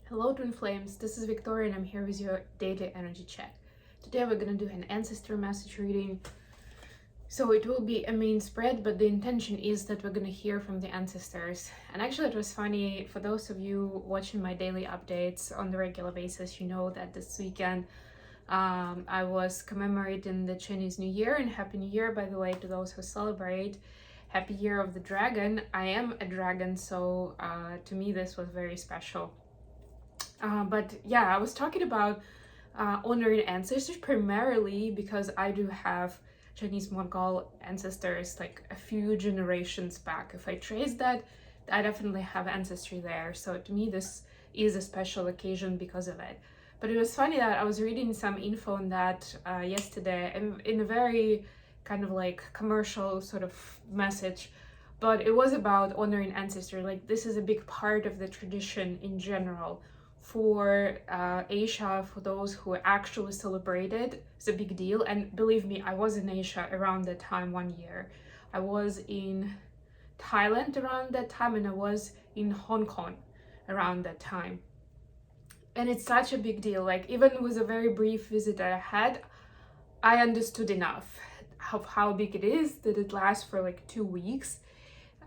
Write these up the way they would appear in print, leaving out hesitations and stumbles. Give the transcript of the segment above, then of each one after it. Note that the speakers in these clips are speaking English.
Hello Twin Flames, this is Victoria and I'm here with your daily energy check. Today we're gonna do an ancestor message reading. So it will be a main spread, but the intention is that we're gonna hear from the ancestors. And actually it was funny, for those of you watching my daily updates on the regular basis, you know that this weekend I was commemorating the Chinese New Year, and Happy New Year, by the way, to those who celebrate. Happy Year of the Dragon. I am a dragon, so to me this was very special. But yeah, I was talking about honoring ancestors primarily because I do have Chinese Mongol ancestors like a few generations back. If I trace that, I definitely have ancestry there. So to me, this is a special occasion because of it. But it was funny that I was reading some info on that yesterday in a very kind of like commercial sort of message. But it was about honoring ancestors. Like, this is a big part of the tradition in general. For Asia, for those who actually celebrated, it's a big deal. And believe me, I was in Asia around that time 1 year. I was in Thailand around that time, and I was in Hong Kong around that time. And it's such a big deal. Like, even with a very brief visit that I had, I understood enough of how big it is, that it lasts for like 2 weeks.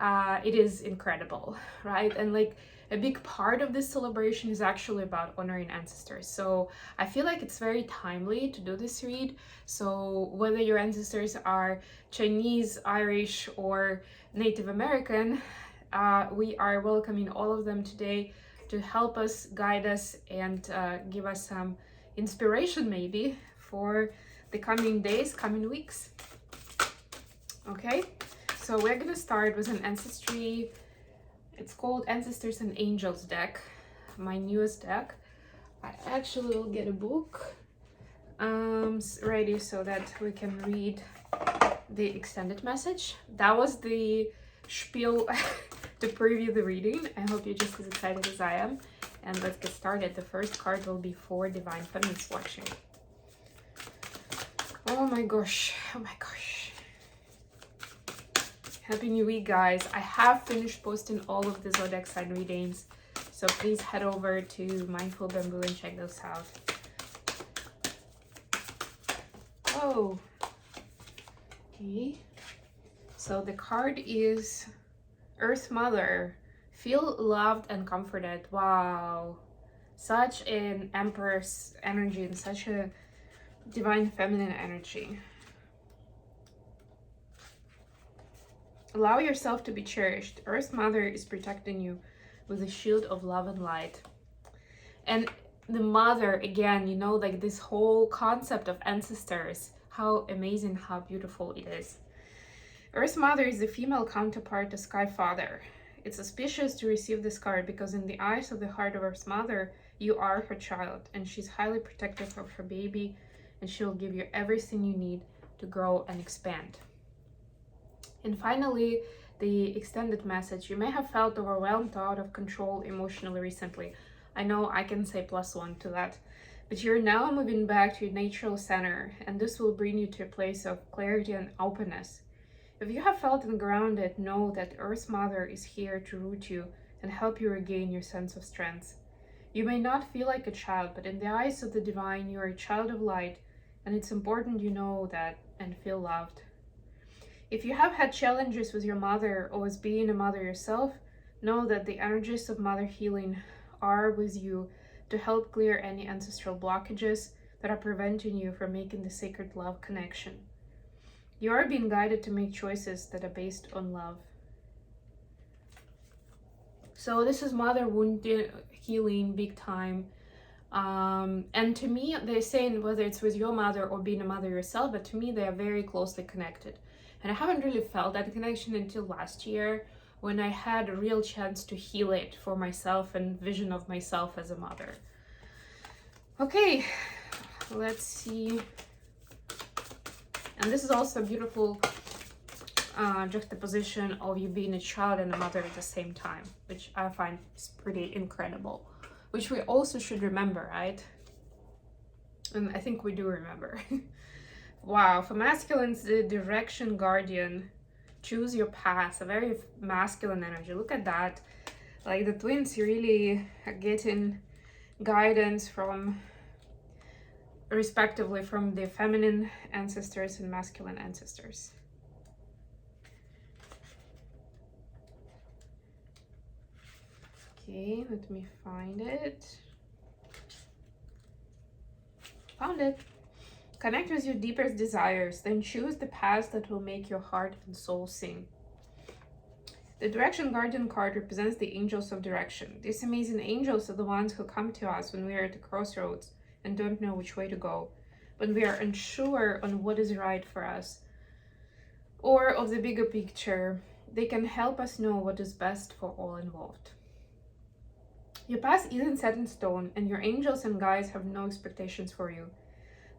It is incredible, right? And like, a big part of this celebration is actually about honoring ancestors. So I feel like it's very timely to do this read. So whether your ancestors are Chinese, Irish, or Native American, we are welcoming all of them today to help us, guide us, and give us some inspiration maybe for the coming days, coming weeks. Okay, so we're gonna start with an ancestry. It's called Ancestors and Angels deck, my newest deck. I actually will get a book ready so that we can read the extended message. That was the spiel to preview the reading. I hope you're just as excited as I am. And let's get started. The first card will be for Divine Feminines watching. Oh my gosh, oh my gosh. Happy New Week, guys. I have finished posting all of the zodiac sign readings, so please head over to Mindful Bamboo and check those out. Oh, okay. So the card is Earth Mother. Feel loved and comforted. Wow. Such an Empress energy and such a divine feminine energy. Allow yourself to be cherished. Earth Mother is protecting you with a shield of love and light. And the mother, again, you know, like this whole concept of ancestors, how amazing, how beautiful it is. Earth Mother is the female counterpart to Sky Father. It's auspicious to receive this card because in the eyes of the heart of Earth Mother, you are her child, and she's highly protective of her baby, and she'll give you everything you need to grow and expand. And finally, the extended message. You may have felt overwhelmed, out of control emotionally recently. I know I can say +1 to that. But you're now moving back to your natural center, and this will bring you to a place of clarity and openness. If you have felt ungrounded, know that Earth Mother is here to root you and help you regain your sense of strength. You may not feel like a child, but in the eyes of the divine, you are a child of light, and it's important you know that and feel loved. If you have had challenges with your mother or with being a mother yourself, know that the energies of mother healing are with you to help clear any ancestral blockages that are preventing you from making the sacred love connection. You are being guided to make choices that are based on love. So this is mother wound healing, big time. And to me, they're saying whether it's with your mother or being a mother yourself, but to me, they are very closely connected. And I haven't really felt that connection until last year, when I had a real chance to heal it for myself and vision of myself as a mother. Okay, let's see. And this is also a beautiful juxtaposition of you being a child and a mother at the same time, which I find is pretty incredible, which we also should remember, right? And I think we do remember. Wow, for masculines, the direction guardian, choose your path, a very masculine energy. Look at that. Like the twins really are getting guidance from, respectively, from the feminine ancestors and masculine ancestors. Okay, let me find it. Found it. Connect with your deepest desires, then choose the path that will make your heart and soul sing. The Direction Guardian card represents the angels of direction. These amazing angels are the ones who come to us when we are at the crossroads and don't know which way to go, when we are unsure on what is right for us, or of the bigger picture. They can help us know what is best for all involved. Your path isn't set in stone, and your angels and guides have no expectations for you,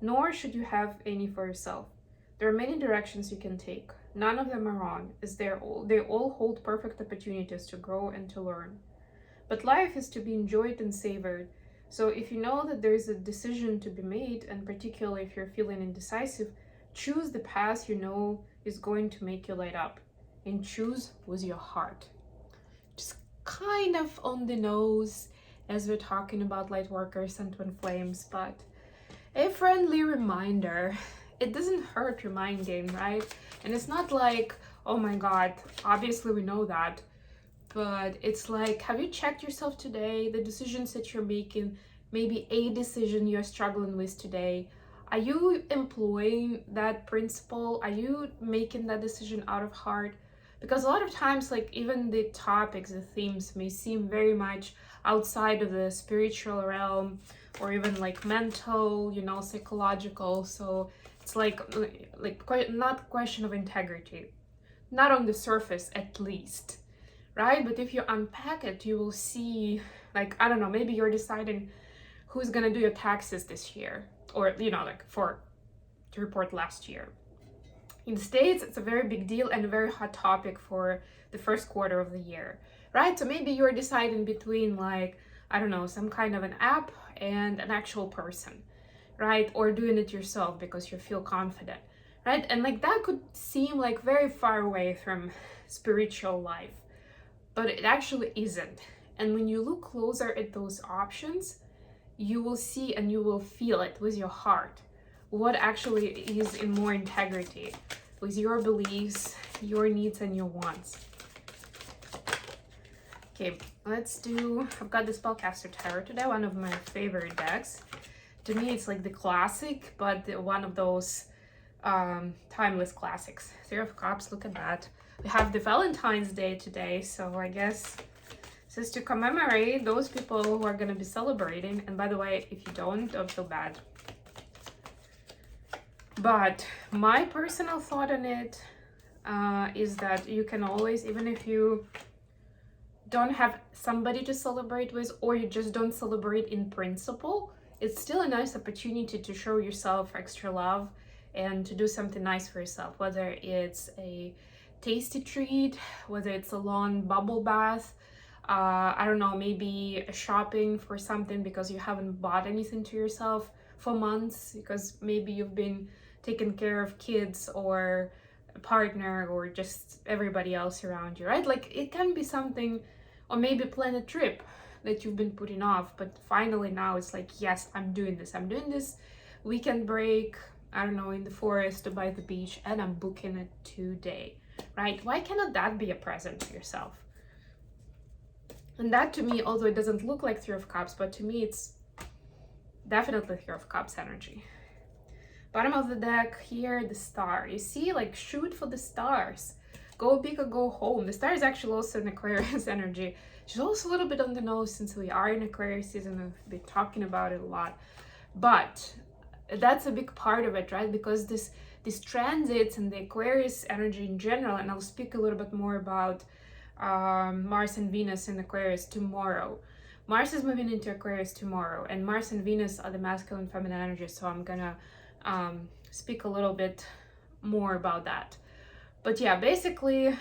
nor should you have any for yourself. There are many directions you can take. None of them are wrong, as they all hold perfect opportunities to grow and to learn. But life is to be enjoyed and savored. So if you know that there is a decision to be made, and particularly if you're feeling indecisive, choose the path you know is going to make you light up, and choose with your heart. Just kind of on the nose as we're talking about light workers and twin flames, but a friendly reminder. It doesn't hurt your mind game, right? And it's not like, oh my god, obviously we know that, but it's like, have you checked yourself today? The decisions that you're making, maybe a decision you're struggling with today, are you employing that principle? Are you making that decision out of heart? Because a lot of times, like, even the topics, the themes may seem very much outside of the spiritual realm, or even like mental, you know, psychological. So it's like not question of integrity, not on the surface at least, right? But if you unpack it, you will see, like, I don't know, maybe you're deciding who's gonna do your taxes this year, or, you know, like to report last year. In the States, it's a very big deal and a very hot topic for the first quarter of the year, right? So maybe you're deciding between, like, I don't know, some kind of an app and an actual person, right? Or doing it yourself because you feel confident, right? And like that could seem like very far away from spiritual life, but it actually isn't. And when you look closer at those options, you will see and you will feel it with your heart what actually is in more integrity with your beliefs, your needs, and your wants. Okay, let's do, I've got the Spellcaster Tarot today, one of my favorite decks. To me, it's like the classic, but one of those timeless classics. Three of Cups, look at that. We have the Valentine's Day today, so I guess this is to commemorate those people who are going to be celebrating. And by the way, if you don't feel bad. But my personal thought on it is that you can always, even if you don't have somebody to celebrate with, or you just don't celebrate in principle, it's still a nice opportunity to show yourself extra love and to do something nice for yourself, whether it's a tasty treat, whether it's a long bubble bath, I don't know, maybe shopping for something because you haven't bought anything to yourself for months, because maybe you've been taking care of kids or a partner or just everybody else around you, right? Like it can be something, or maybe plan a trip that you've been putting off, but finally now it's like, yes, I'm doing this weekend break, I don't know, in the forest or by the beach, and I'm booking it today, right? Why cannot that be a present to yourself? And that to me, although it doesn't look like Three of Cups, but to me it's definitely Three of Cups energy. Bottom of the deck here, the Star. You see, like, shoot for the stars. Go big or go home. The Star is actually also an Aquarius energy. She's also a little bit on the nose since we are in Aquarius season. We've been talking about it a lot. But that's a big part of it, right? Because these transits and the Aquarius energy in general, and I'll speak a little bit more about Mars and Venus in Aquarius tomorrow. Mars is moving into Aquarius tomorrow, and Mars and Venus are the masculine feminine energy, so I'm gonna speak a little bit more about that. But yeah, basically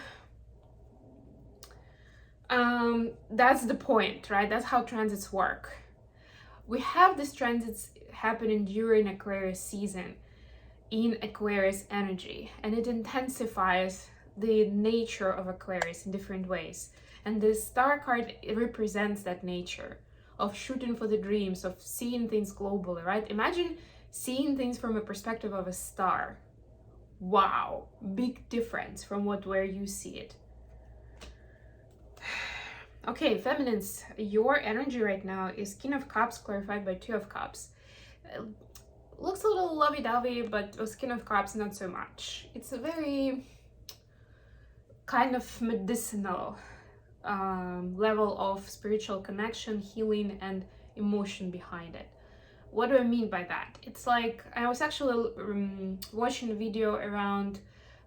that's the point, right? That's how transits work. We have these transits happening during Aquarius season in Aquarius energy, and it intensifies the nature of Aquarius in different ways. And this Star card, it represents that nature. of shooting for the dreams, of seeing things globally, right? Imagine seeing things from a perspective of a star. Wow, big difference from where you see it. Okay, feminines, your energy right now is King of Cups clarified by Two of Cups. Looks a little lovey-dovey, but with King of Cups, not so much. It's a very kind of medicinal level of spiritual connection, healing, and emotion behind it. What do I mean by that? It's like, I was actually watching a video around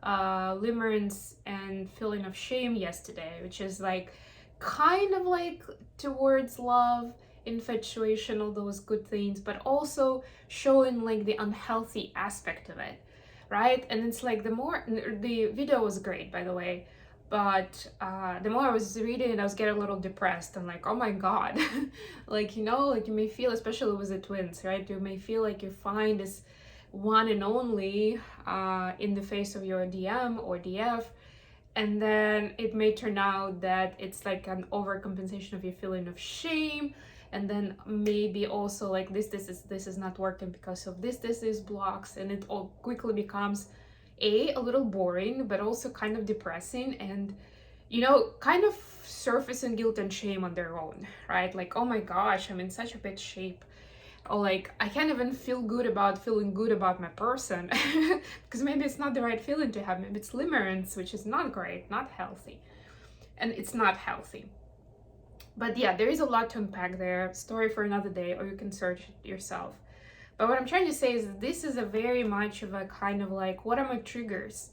limerence and feeling of shame yesterday, which is like kind of like towards love, infatuation, all those good things, but also showing like the unhealthy aspect of it, right? And it's like the video was great, by the way, but the more I was reading it, I was getting a little depressed and like, oh my god. Like, you know, like you may feel, especially with the twins, right, you may feel like you find this one and only in the face of your DM or DF, and then it may turn out that it's like an overcompensation of your feeling of shame, and then maybe also like this is not working because of this blocks, and it all quickly becomes a little boring, but also kind of depressing, and you know, kind of surfacing guilt and shame on their own, right? Like, oh my gosh, I'm in such a bad shape, or like I can't even feel good about feeling good about my person because maybe it's not the right feeling to have. Maybe it's limerence, which is not great, not healthy, and it's not healthy. But yeah, there is a lot to unpack there. Story for another day, or you can search it yourself. But what I'm trying to say is this is a very much of a kind of like, what are my triggers?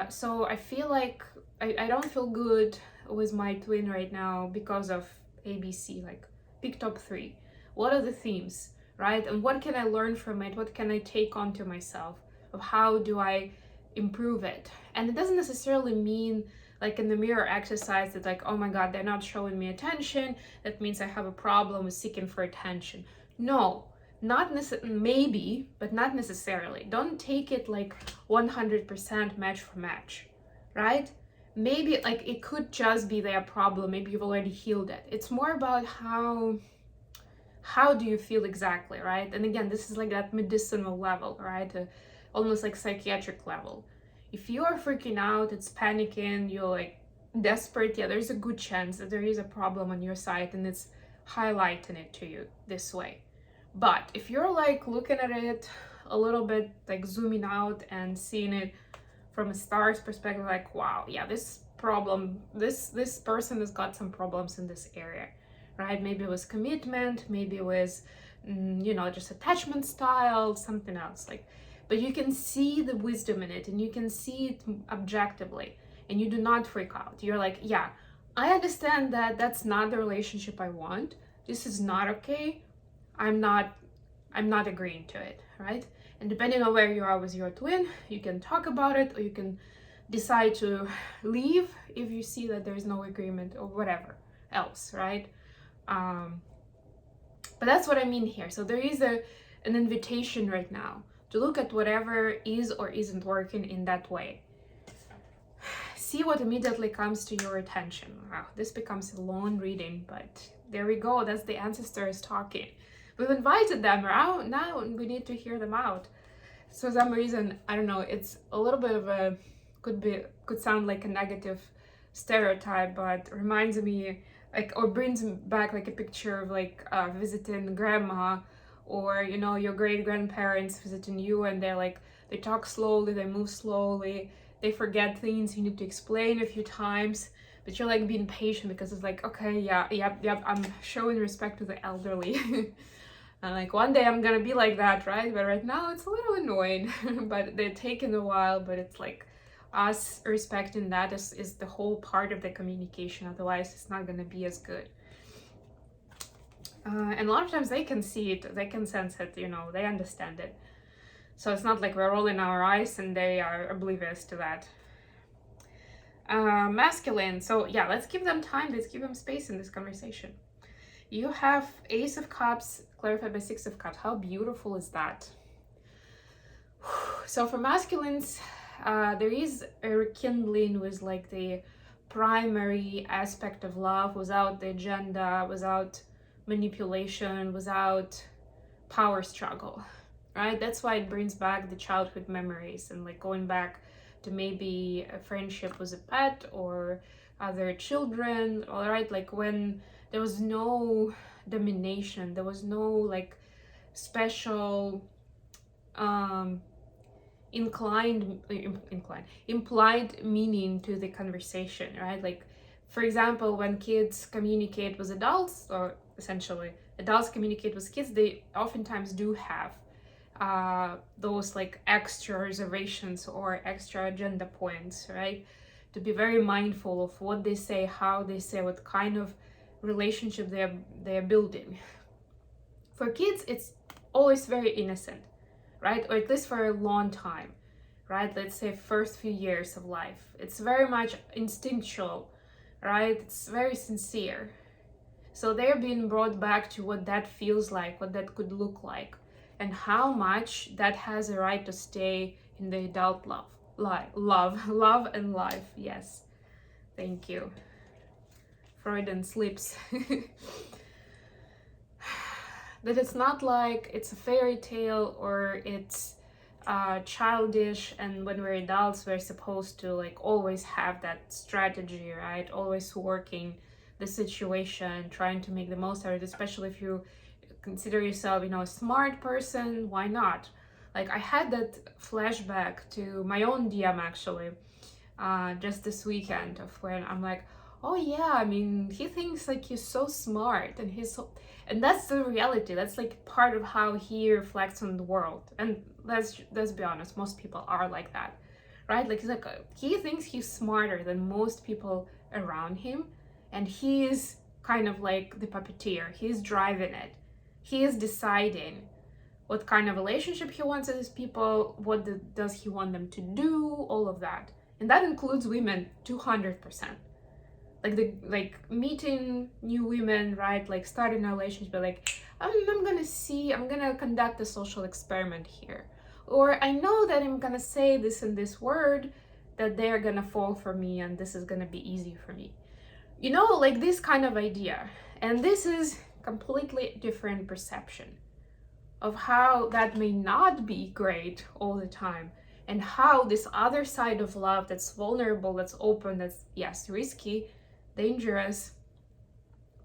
So I feel like I don't feel good with my twin right now because of ABC, like pick top 3. What are the themes, right? And what can I learn from it? What can I take onto myself? Of how do I improve it? And it doesn't necessarily mean like in the mirror exercise that like, oh my god, they're not showing me attention, that means I have a problem with seeking for attention. No, not maybe, but not necessarily. Don't take it like 100% match for match, right? Maybe like it could just be their problem. Maybe you've already healed it. It's more about how do you feel exactly, right? And again, this is like that medicinal level, right? Almost like psychiatric level. If you are freaking out, it's panicking, you're like desperate, yeah, there's a good chance that there is a problem on your side and it's highlighting it to you this way. But if you're like looking at it a little bit, like zooming out and seeing it from a star's perspective, like, wow, yeah, this problem, this person has got some problems in this area, right? Maybe it was commitment, maybe it was, you know, just attachment style, something else, like, but you can see the wisdom in it and you can see it objectively and you do not freak out. You're like, yeah, I understand that that's not the relationship I want. This is not okay. I'm not agreeing to it, right? And depending on where you are with your twin, you can talk about it, or you can decide to leave if you see that there's no agreement or whatever else, right? But that's what I mean here. So there is an invitation right now to look at whatever is or isn't working in that way. See what immediately comes to your attention. Wow, this becomes a long reading, but there we go. That's the ancestors talking. We've invited them around now and we need to hear them out. So for some reason, I don't know, it's a little bit of a, could sound like a negative stereotype, but reminds me like, or brings back like a picture of like visiting grandma, or you know, your great grandparents visiting you, and they're like, they talk slowly, they move slowly, they forget things, you need to explain a few times, but you're like being patient because it's like, okay, yep, I'm showing respect to the elderly. And like one day I'm gonna be like that, right? But right now it's a little annoying. But they're taking a while, but it's like us respecting that is the whole part of the communication. Otherwise it's not gonna be as good. And a lot of times they can see it, they can sense it, you know, they understand it. So it's not like we're rolling our eyes and they are oblivious to that. Masculine, so yeah, let's give them time, let's give them space in this conversation. You have Ace of Cups clarified by Six of Cups. How beautiful is that? So for masculines, there is a rekindling with like the primary aspect of love, without the agenda, without manipulation, without power struggle, right? That's why it brings back the childhood memories and like going back to maybe a friendship with a pet or other children, all right? Like when there was no domination, there was no like special implied meaning to the conversation, right? Like, for example, when kids communicate with adults, or essentially adults communicate with kids, they oftentimes do have those like extra reservations or extra agenda points, right? To be very mindful of what they say, how they say, what kind of relationship they're building. For kids, it's always very innocent, right? Or at least for a long time, right? Let's say first few years of life. It's very much instinctual, right? It's very sincere. So they're being brought back to what that feels like, what that could look like, and how much that has a right to stay in the adult love and life. Yes, thank you. Freudian slips. That it's not like it's a fairy tale or it's childish, and when we're adults we're supposed to like always have that strategy, right? Always working the situation, trying to make the most out of it, especially if you consider yourself, you know, a smart person. Why not? Like I had that flashback to my own DM actually just this weekend, of when I'm like, oh yeah, I mean, he thinks like he's so smart and he's so, and that's the reality. That's like part of how he reflects on the world. And let's be honest, most people are like that, right? Like he's like he thinks he's smarter than most people around him, and he is kind of like the puppeteer. He's driving it. He is deciding what kind of relationship he wants with his people, does he want them to do, all of that. And that includes women 200%. Like meeting new women, right? Like starting a relationship, but like I'm gonna conduct a social experiment here, or I know that I'm gonna say this and this word that they're gonna fall for me and this is gonna be easy for me, you know, like this kind of idea. And this is completely different perception of how that may not be great all the time, and how this other side of love that's vulnerable, that's open, that's yes, risky, dangerous,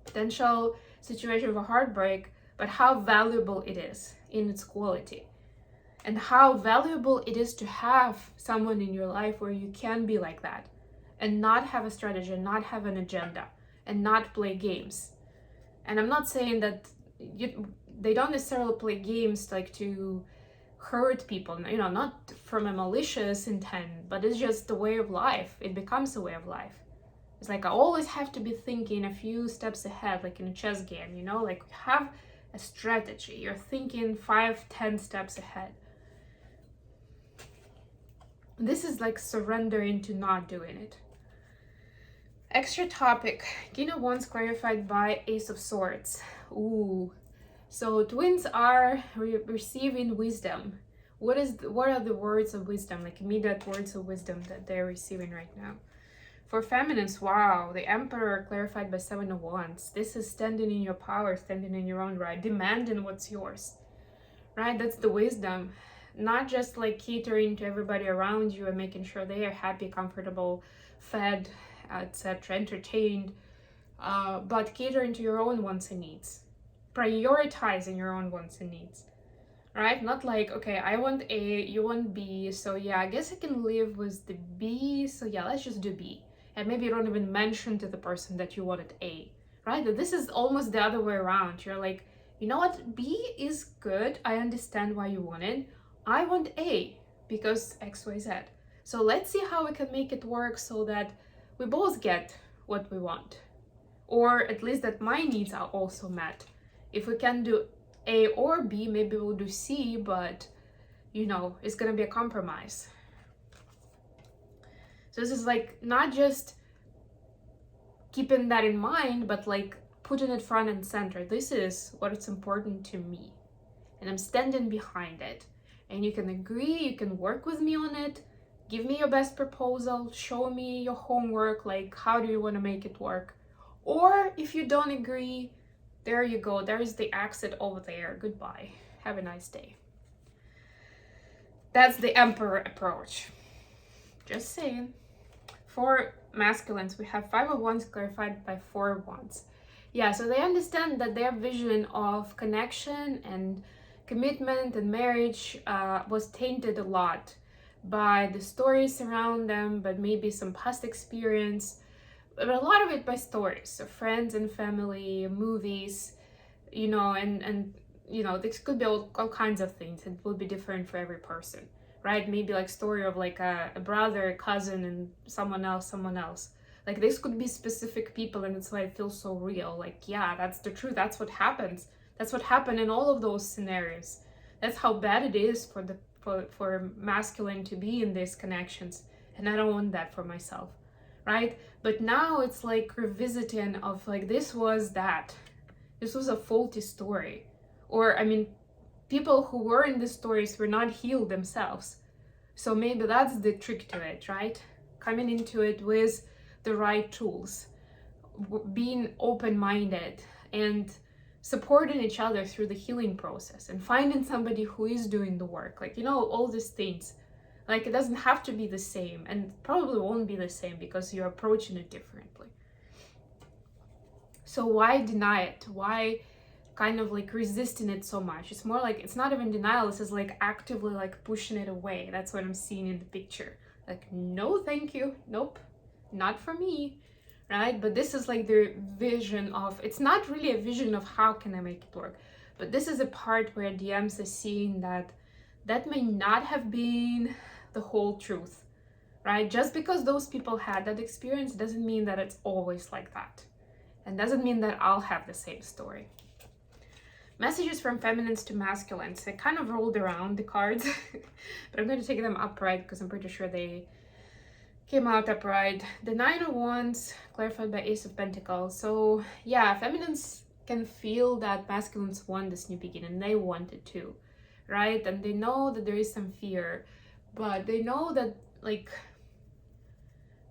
potential situation of a heartbreak, but how valuable it is in its quality, and how valuable it is to have someone in your life where you can be like that and not have a strategy, not have an agenda, and not play games. And I'm not saying that they don't necessarily play games like to hurt people, you know, not from a malicious intent, but it's just the way of life. It becomes a way of life. It's like I always have to be thinking a few steps ahead, like in a chess game, you know, like have a strategy. You're thinking 5-10 steps ahead. This is like surrendering to not doing it. Extra topic. Gina once clarified by Ace of Swords. Ooh. So twins are receiving wisdom. What are the words of wisdom, like immediate words of wisdom that they're receiving right now? For feminines, wow, the Emperor clarified by 7 of Wands. This is standing in your power, standing in your own right, demanding what's yours, right? That's the wisdom. Not just like catering to everybody around you and making sure they are happy, comfortable, fed, etc., entertained, but catering to your own wants and needs. Prioritizing your own wants and needs, right? Not like, okay, I want A, you want B, so yeah, I guess I can live with the B, so yeah, let's just do B. And maybe you don't even mention to the person that you wanted A, right? This is almost the other way around. You're like, you know what, B is good, I understand why you want it, I want A because X, Y, Z. So let's see how we can make it work so that we both get what we want, or at least that my needs are also met. If we can do A or B, maybe we'll do C, but you know, it's gonna be a compromise. So this is like not just keeping that in mind, but like putting it front and center. This is what's important to me, and I'm standing behind it. And you can agree, you can work with me on it, give me your best proposal, show me your homework, like how do you want to make it work? Or if you don't agree, There you go. There is the exit over there. Goodbye. Have a nice day. That's the Emperor approach. Just saying. For masculines, we have 5 of Wands clarified by 4 of Wands. Yeah, so they understand that their vision of connection and commitment and marriage was tainted a lot by the stories around them, but maybe some past experience, but a lot of it by stories, so friends and family, movies, you know, and you know, this could be all kinds of things. It will be different for every person, right? Maybe like story of like a brother, a cousin, and someone else. Like this could be specific people, and that's why it feels so real. Like, yeah, that's the truth. That's what happens. That's what happened in all of those scenarios. That's how bad it is for masculine to be in these connections, and I don't want that for myself, right? But now it's like revisiting of like, this was a faulty story, or I mean, people who were in the stories were not healed themselves. So maybe that's the trick to it, right? Coming into it with the right tools, being open-minded and supporting each other through the healing process, and finding somebody who is doing the work. Like, you know, all these things. Like, it doesn't have to be the same, and probably won't be the same because you're approaching it differently. So why deny it? Why kind of like resisting it so much? It's more like, it's not even denial, it's just like actively like pushing it away. That's what I'm seeing in the picture. Like, no thank you, nope, not for me, right? But this is like the vision of, it's not really a vision of how can I make it work, but this is a part where DMs are seeing that may not have been the whole truth, right? Just because those people had that experience doesn't mean that it's always like that, and doesn't mean that I'll have the same story. Messages from feminines to masculines. I kind of rolled around the cards, but I'm going to take them upright because I'm pretty sure they came out upright. The 9 of Wands, clarified by Ace of Pentacles. So yeah, feminines can feel that masculines want this new beginning. They want it too, right? And they know that there is some fear, but they know that like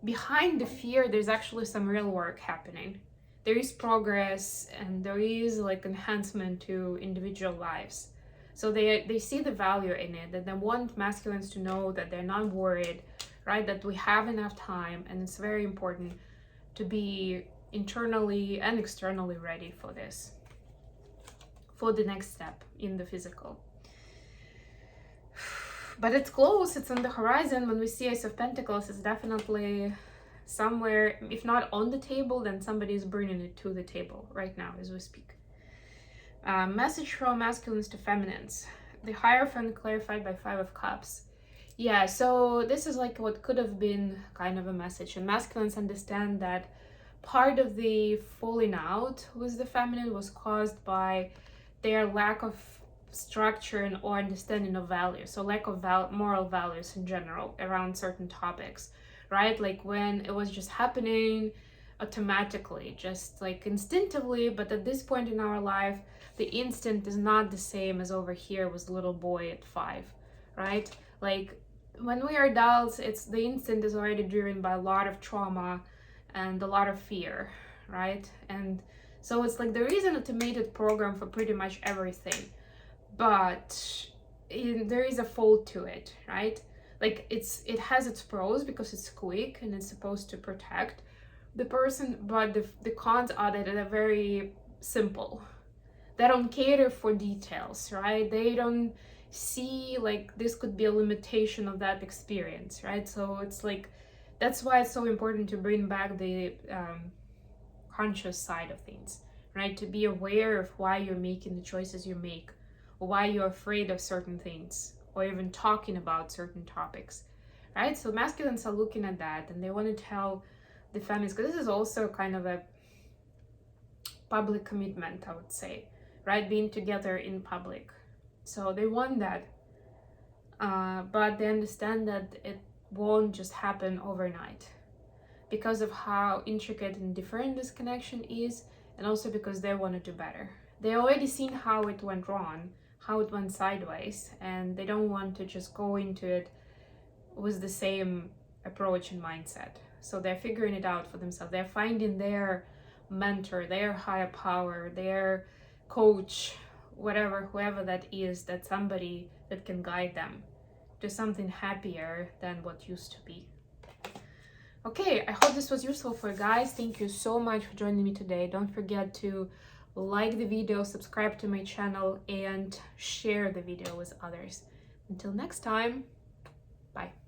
behind the fear, there's actually some real work happening. There is progress, and there is like enhancement to individual lives. So they see the value in it, that they want masculines to know that they're not worried, right? That we have enough time, and it's very important to be internally and externally ready for this, for the next step in the physical. But it's close, it's on the horizon. When we see Ace of Pentacles, it's definitely somewhere, if not on the table, then somebody is bringing it to the table right now as we speak. Message from masculines to feminines. The Hierophant clarified by 5 of Cups. Yeah, so this is like what could have been kind of a message, and masculines understand that part of the falling out with the feminine was caused by their lack of structure and or understanding of values, so lack of moral values in general around certain topics, right? Like when it was just happening automatically, just like instinctively, but at this point in our life, the instinct is not the same as over here with little boy at 5, right? Like when we are adults, it's the instinct is already driven by a lot of trauma and a lot of fear, right? And so it's like there is an automated program for pretty much everything, but there is a fault to it, right? Like it has its pros because it's quick and it's supposed to protect the person, but the cons are that they're very simple. They don't cater for details, right? They don't see like this could be a limitation of that experience, right? So it's like, that's why it's so important to bring back the conscious side of things, right? To be aware of why you're making the choices you make, or why you're afraid of certain things, or even talking about certain topics, right? So masculines are looking at that, and they want to tell the feminists, because this is also kind of a public commitment, I would say, right? Being together in public. So they want that, but they understand that it won't just happen overnight because of how intricate and different this connection is, and also because they want to do better. They already seen how it went wrong, how it went sideways, and they don't want to just go into it with the same approach and mindset. So they're figuring it out for themselves. They're finding their mentor, their higher power, their coach, whatever, whoever that is, that somebody that can guide them to something happier than what used to be. Okay, I hope this was useful for you guys. Thank you so much for joining me today. Don't forget to like the video, subscribe to my channel, and share the video with others. Until next time, bye.